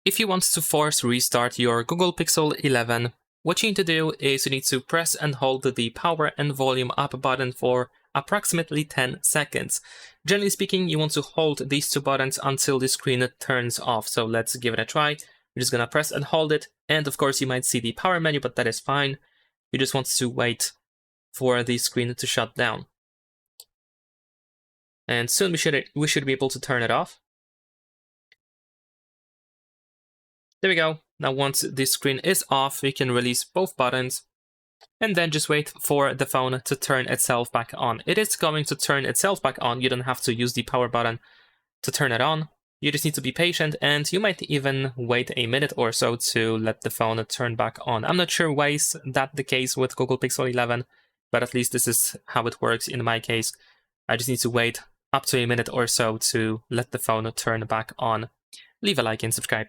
If you want to force restart your Google Pixel 11, what you need to do is you need to press and hold the power and volume up button for approximately 10 seconds. Generally speaking, you want to hold these two buttons until the screen turns off. So let's give it a try. You're just gonna press and hold it. And of course you might see the power menu, but that is fine. You just want to wait for the screen to shut down. And soon we should be able to turn it off. There we go. Now once the screen is off, we can release both buttons and then just wait for the phone to turn itself back on. It is going to turn itself back on. You don't have to use the power button to turn it on. You just need to be patient, and you might even wait a minute or so to let the phone turn back on. I'm not sure why is that the case with Google Pixel 11, but at least this is how it works in my case. I just need to wait up to a minute or so to let the phone turn back on. Leave a like and subscribe.